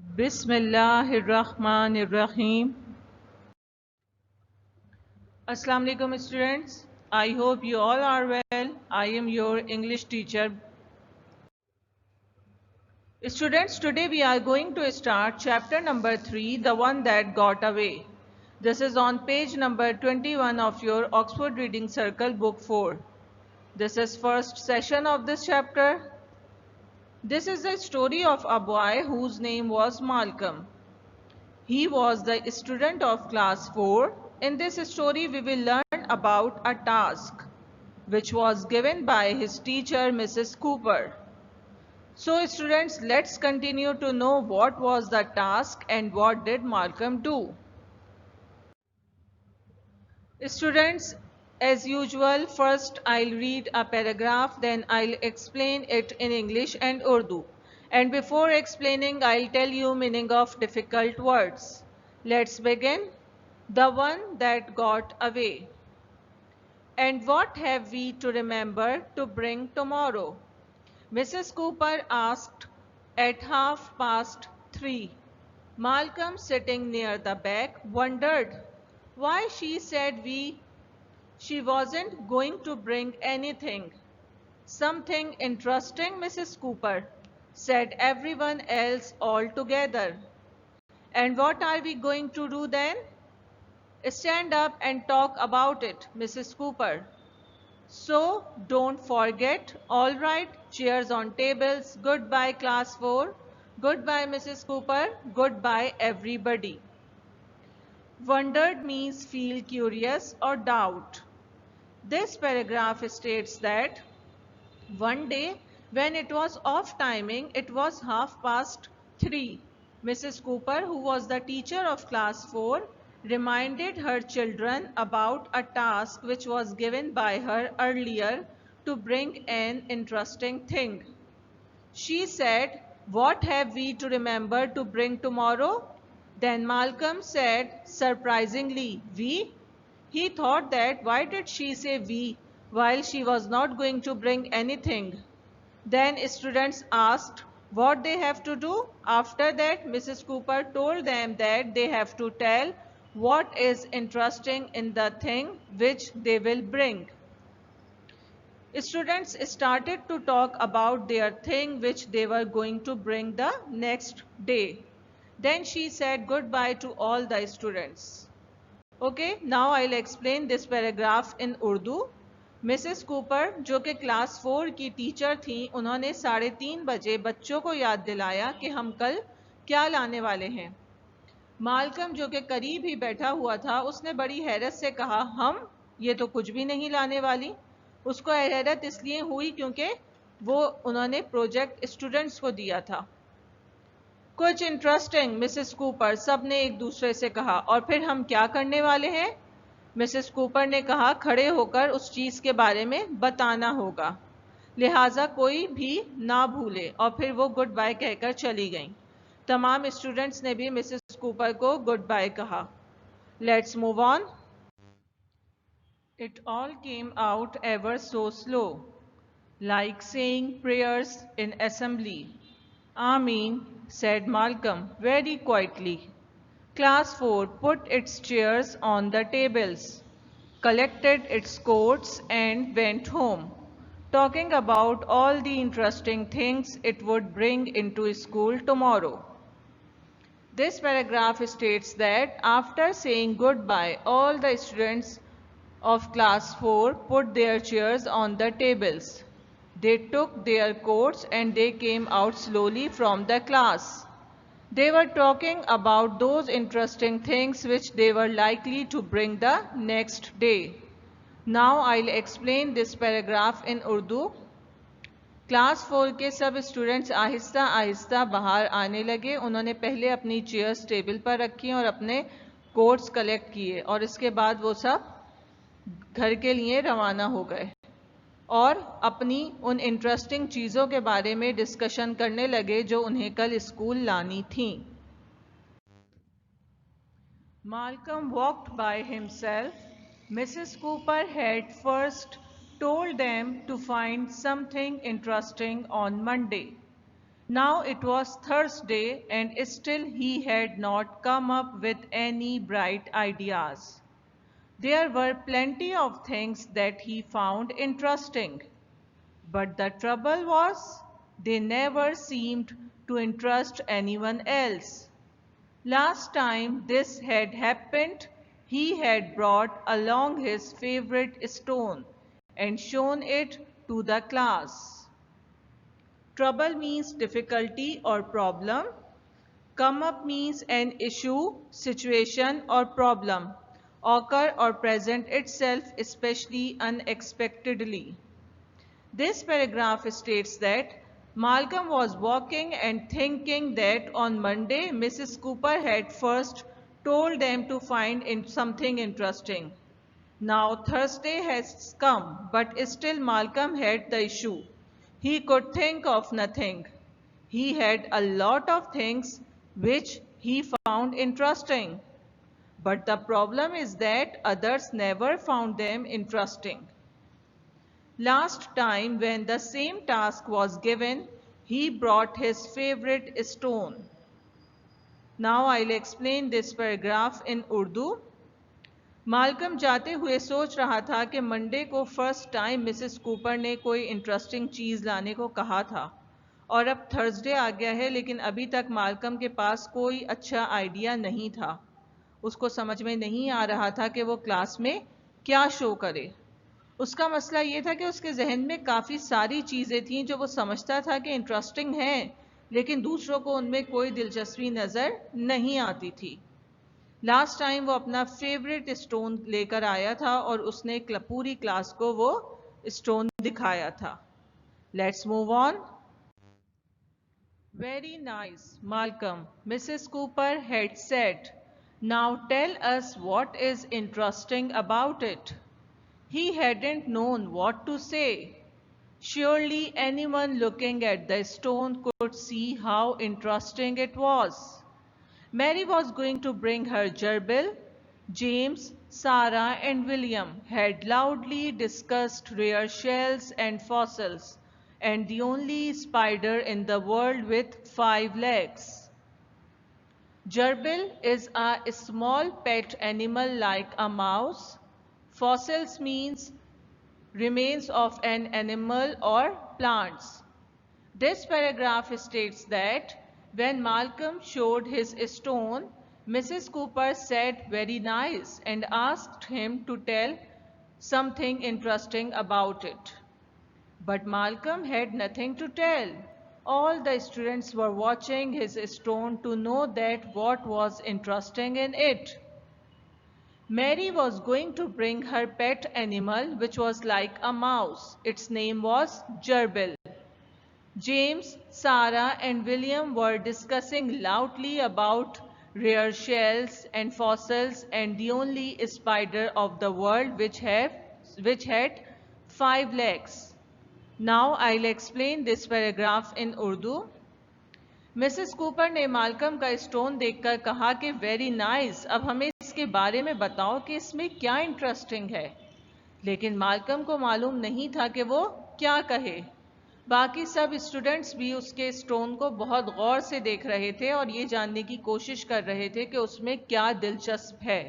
Bismillahirrahmanirrahim. Assalamu alaikum students. I hope you all are well. I am your English teacher. Students, today we are going to start chapter number 3, the one that got away. This is on page number 21 of your Oxford Reading Circle book 4. This is first session of this chapter. This is the story of a boy whose name was Malcolm. He was the student of class 4. In this story, we will learn about a task which was given by his teacher, Mrs. Cooper. So students, let's continue to know what was the task and what did Malcolm do. Students, as usual, first I'll read a paragraph, then I'll explain it in English and Urdu. And before explaining, I'll tell you meaning of difficult words. Let's begin. The one that got away. And what have we to remember to bring tomorrow? Mrs. Cooper asked at 3:30. Malcolm, sitting near the back, wondered why she said she wasn't going to bring anything. Something interesting, Mrs. Cooper, said everyone else all together. And what are we going to do then? Stand up and talk about it, Mrs. Cooper. So don't forget, all right, chairs on tables, goodbye class 4, goodbye Mrs. Cooper, goodbye everybody. Wondered means feel curious or doubt. This paragraph states that one day when it was off timing, it was 3:30. Mrs. Cooper, who was the teacher of class 4, reminded her children about a task which was given by her earlier to bring an interesting thing. She said, "What have we to remember to bring tomorrow?" Then Malcolm said, surprisingly, "We?" He thought that why did she say we while she was not going to bring anything? Then students asked what they have to do. After that, Mrs. Cooper told them that they have to tell what is interesting in the thing which they will bring. Students started to talk about their thing which they were going to bring the next day. Then she said goodbye to all the students. Okay, now I'll explain this paragraph in Urdu. Mrs Cooper जो कि class 4 की teacher थी, उन्होंने 3:30 बजे बच्चों को याद दिलाया कि हम कल क्या लाने वाले हैं। मालकम जो कि करीब ही बैठा हुआ था, उसने बड़ी हैरत से कहा, हम ये तो कुछ भी नहीं लाने वाली। उसको हैरत इसलिए हुई क्योंकि वो उन्होंने प्रोजेक्ट स्टूडेंट्स को दिया था। कुछ इंटरेस्टिंग, मिसेस कूपर, सब ने एक दूसरे से कहा। और फिर हम क्या करने वाले हैं? मिसेस कूपर ने कहा, खड़े होकर उस चीज के बारे में बताना होगा, लिहाजा कोई भी ना भूले। और फिर वो गुड बाय कहकर चली गईं। तमाम स्टूडेंट्स ने भी मिसेस कूपर को गुड बाय कहा। Let's move on. It all came out ever so slow, like saying prayers in assembly. Amen, said Malcolm very quietly. Class 4 put its chairs on the tables, collected its coats and went home, talking about all the interesting things it would bring into school tomorrow. This paragraph states that after saying goodbye, all the students of class 4 put their chairs on the tables. They took their coats and they came out slowly from the class. They were talking about those interesting things which they were likely to bring the next day. Now I'll explain this paragraph in Urdu. Class 4 के सब students Aahista Aahista बाहर आने लगे। उन्होंने पहले अपनी chairs table पर रखी और अपने कोट्स कलेक्ट किए और इसके बाद वो सब घर के लिए रवाना हो गए और अपनी उन इंटरेस्टिंग चीज़ों के बारे में डिस्कशन करने लगे जो उन्हें कल स्कूल लानी थी। Malcolm walked by himself. Mrs. Cooper had first told them to find something interesting on Monday. Now it was Thursday and still he had not come up with any bright ideas. There were plenty of things that he found interesting. But the trouble was, they never seemed to interest anyone else. Last time this had happened, he had brought along his favorite stone and shown it to the class. Trouble means difficulty or problem. Come up means an issue, situation or problem. Occur or present itself, especially unexpectedly. This paragraph states that Malcolm was walking and thinking that on Monday Mrs. Cooper had first told them to find something interesting. Now Thursday has come, but still Malcolm had the issue. He could think of nothing. He had a lot of things which he found interesting. But the problem is that others never found them interesting. Last time when the same task was given, he brought his favorite stone. Now I'll explain this paragraph in Urdu. Malcolm जाते हुए सोच रहा था कि Monday को first time Mrs Cooper ने कोई interesting चीज़ लाने को कहा था और अब थर्सडे आ गया है, लेकिन अभी तक माल्कम के पास कोई अच्छा आइडिया नहीं था। उसको समझ में नहीं आ रहा था कि वो क्लास में क्या शो करे। उसका मसला ये था कि उसके जहन में काफ़ी सारी चीज़ें थीं जो वो समझता था कि इंटरेस्टिंग हैं, लेकिन दूसरों को उनमें कोई दिलचस्पी नज़र नहीं आती थी। लास्ट टाइम वो अपना फेवरेट स्टोन लेकर आया था और उसने पूरी क्लास को वो स्टोन दिखाया था। Let's move on. Very nice Malcolm, Mrs Cooper had said, now tell us what is interesting about it. He hadn't known what to say. Surely anyone looking at the stone could see how interesting it was. Mary was going to bring her gerbil. James, Sarah and William had loudly discussed rare shells and fossils, and the only spider in the world with 5 legs. Gerbil is a small pet animal like a mouse. Fossils means remains of an animal or plants. This paragraph states that when Malcolm showed his stone, Mrs. Cooper said very nice and asked him to tell something interesting about it. But Malcolm had nothing to tell. All the students were watching his stone to know that what was interesting in it. Mary was going to bring her pet animal, which was like a mouse. Its name was Gerbil. James, Sarah and William were discussing loudly about rare shells and fossils and the only spider of the world which had 5 legs. Now I'll explain this paragraph in Urdu. Mrs Cooper ने Malcolm का stone देखकर कहा कि very nice, अब हमें इसके बारे में बताओ कि इसमें क्या इंटरेस्टिंग है। लेकिन माल्कम को मालूम नहीं था कि वो क्या कहे। बाकी सब स्टूडेंट्स भी उसके स्टोन को बहुत गौर से देख रहे थे और ये जानने की कोशिश कर रहे थे कि उसमें क्या दिलचस्प है।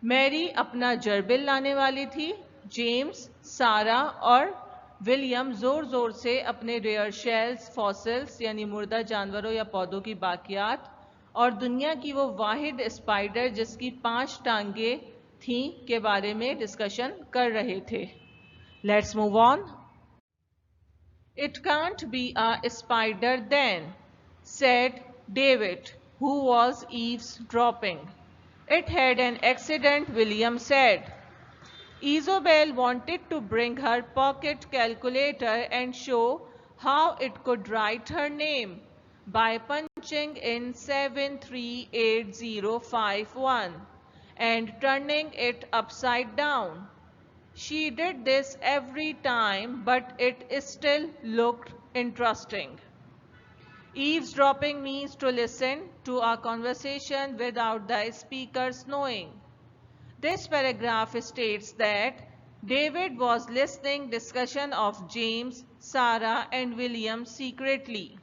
मैरी अपना जर्बिल लाने वाली थी। जेम्स, सारा और विलियम जोर जोर से अपने रेयर शेल्स, फॉसिल्स यानी मुर्दा जानवरों या पौधों की बाकियात और दुनिया की वो वाहिद स्पाइडर जिसकी 5 टांगे थीं के बारे में डिस्कशन कर रहे थे। Let's move on. It can't be a spider then, said David, who was eavesdropping. It had an accident, William said. Isobel wanted to bring her pocket calculator and show how it could write her name by punching in 738051 and turning it upside down. She did this every time, but it still looked interesting. Eavesdropping means to listen to a conversation without the speakers knowing. This paragraph states that David was listening discussion of James, Sarah and William secretly.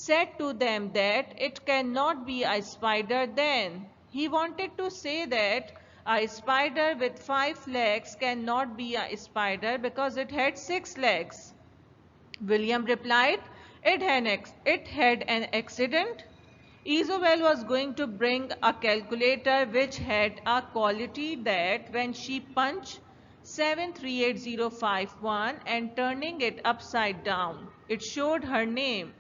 said to them that it cannot be a spider then. He wanted to say that a spider with 5 legs cannot be a spider because it had 6 legs. William replied, it had an accident. Isobel was going to bring a calculator which had a quality that when she punched 738051 and turning it upside down, it showed her name.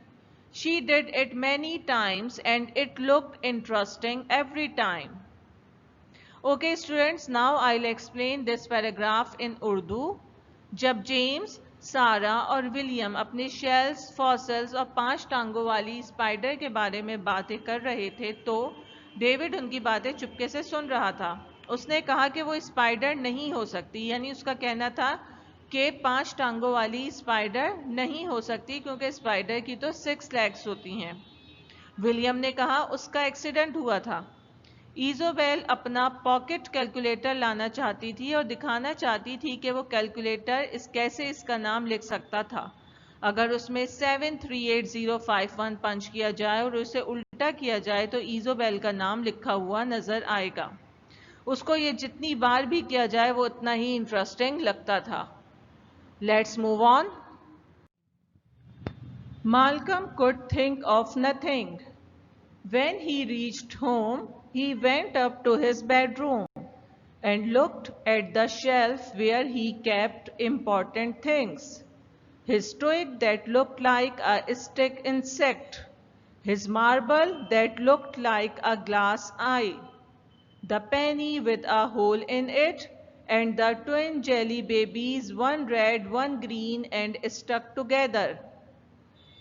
She did it many times and it looked interesting every time. Okay students, now I'll explain this paragraph in Urdu. जब James, सारा और William अपने shells, fossils और 5 टांगों वाली spider के बारे में बातें कर रहे थे तो डेविड उनकी बातें चुपके से सुन रहा था। उसने कहा कि वो स्पाइडर नहीं हो सकती, यानी उसका कहना था कि 5 टांगों वाली स्पाइडर नहीं हो सकती क्योंकि स्पाइडर की तो 6 लेग्स होती हैं। विलियम ने कहा उसका एक्सीडेंट हुआ था। इजोबेल अपना पॉकेट कैलकुलेटर लाना चाहती थी और दिखाना चाहती थी कि वो कैलकुलेटर कैसे इसका नाम लिख सकता था। अगर उसमें 738051 पंच किया जाए और उसे उल्टा किया जाए तो इजोबेल का नाम लिखा हुआ नजर आएगा। उसको ये जितनी बार भी किया जाए वो उतना ही इंटरेस्टिंग लगता था। Let's move on. Malcolm could think of nothing. When he reached home, he went up to his bedroom and looked at the shelf where he kept important things. His twig that looked like a stick insect, his marble that looked like a glass eye, the penny with a hole in it, and the twin jelly babies, one red, one green, and stuck together.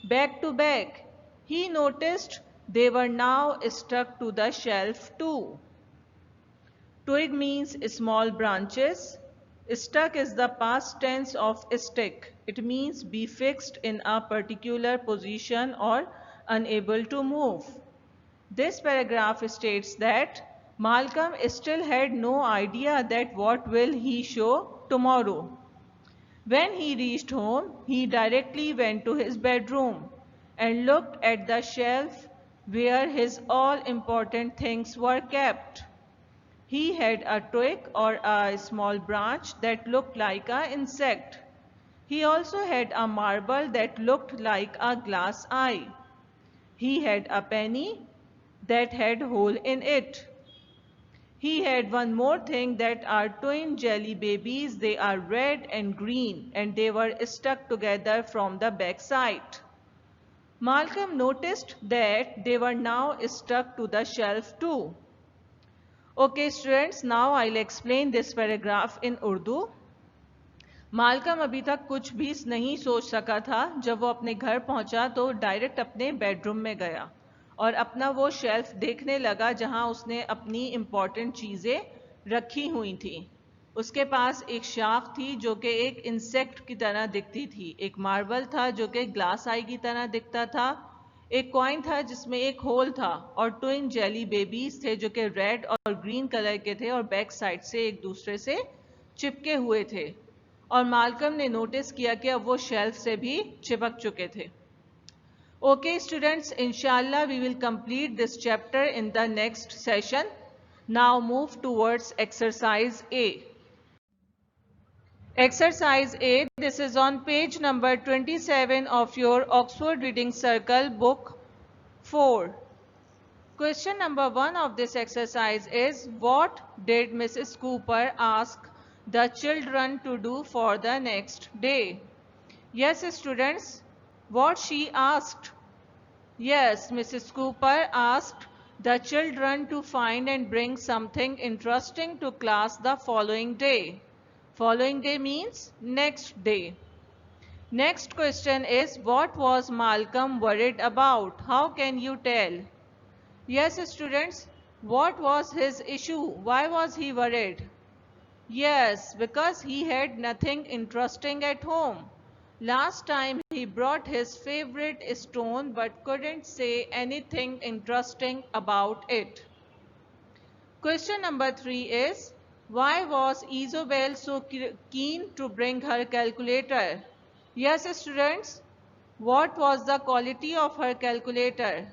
Back to back, he noticed they were now stuck to the shelf too. Twig means small branches. Stuck is the past tense of stick. It means be fixed in a particular position or unable to move. This paragraph states that Malcolm still had no idea that what will he show tomorrow. When he reached home, he directly went to his bedroom and looked at the shelf where his all-important things were kept. He had a twig or a small branch that looked like an insect. He also had a marble that looked like a glass eye. He had a penny that had a hole in it. He had one more thing that are twin jelly babies. They are red and green and they were stuck together from the back side. Malcolm noticed that they were now stuck to the shelf too. Okay students, now I'll explain this paragraph in Urdu. Malcolm अभी तक कुछ भी नहीं सोच सका था। जब वो अपने घर पहुंचा तो डायरेक्ट अपने बेडरूम में गया और अपना वो शेल्फ देखने लगा जहां उसने अपनी इम्पॉर्टेंट चीज़ें रखी हुई थी। उसके पास एक शाख थी जो कि एक इंसेक्ट की तरह दिखती थी, एक मार्बल था जो कि ग्लास आई की तरह दिखता था, एक कॉइन था जिसमें एक होल था और ट्विन जेली बेबीज थे जो कि रेड और ग्रीन कलर के थे और बैक साइड से एक दूसरे से चिपके हुए थे। और मालकम ने नोटिस किया कि अब वो शेल्फ से भी चिपक चुके थे। Okay students, inshallah we will complete this chapter in the next session. Now move towards exercise A. Exercise A, this is on page number 27 of your Oxford Reading Circle book 4. Question number 1 of this exercise is, what did Mrs. Cooper ask the children to do for the next day? Yes students, what she asked? Yes, Mrs. Cooper asked the children to find and bring something interesting to class the following day. Following day means next day. Next question is, what was Malcolm worried about? How can you tell? Yes students, what was his issue? Why was he worried? Yes, because he had nothing interesting at home. Last time he brought his favorite stone but couldn't say anything interesting about it. Question number 3 is, why was Isobel so keen to bring her calculator? Yes students, What was the quality of her calculator?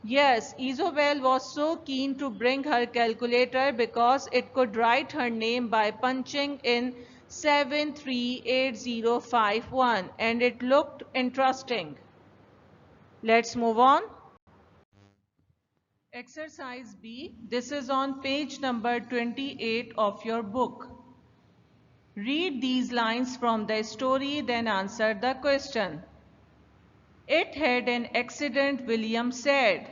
Yes, Isobel was so keen to bring her calculator because it could write her name by punching in 738051 and it looked interesting. Let's move on. Exercise B. This is on page number 28 of your book. Read these lines from the story, then answer the question. It had an accident, William said.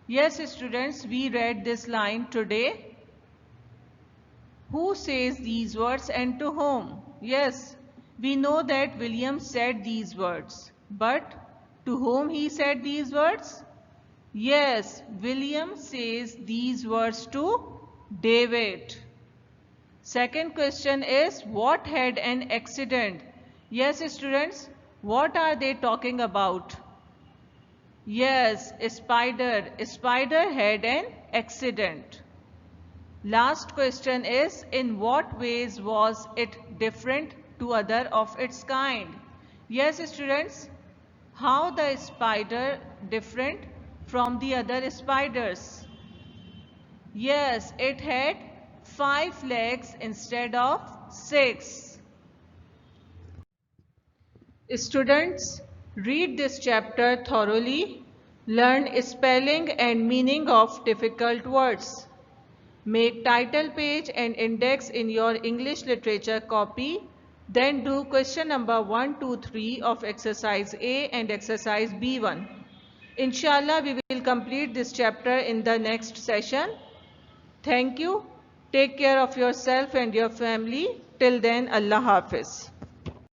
Yes, students, we read this line today. Who says these words and to whom? Yes, we know that William said these words. But to whom he said these words? Yes, William says these words to David. Second question is, what had an accident? Yes, students, what are they talking about? Yes, a spider. A spider had an accident. Last question is, in what ways was it different to other of its kind? Yes, students, how the spider different from the other spiders? Yes, it had 5 legs instead of 6. Students, read this chapter thoroughly. Learn spelling and meaning of difficult words. Make title page and index in your English literature copy. Then do question number 1, 2, 3 of exercise A and exercise B1. Inshallah, we will complete this chapter in the next session. Thank you. Take care of yourself and your family. Till then, Allah Hafiz.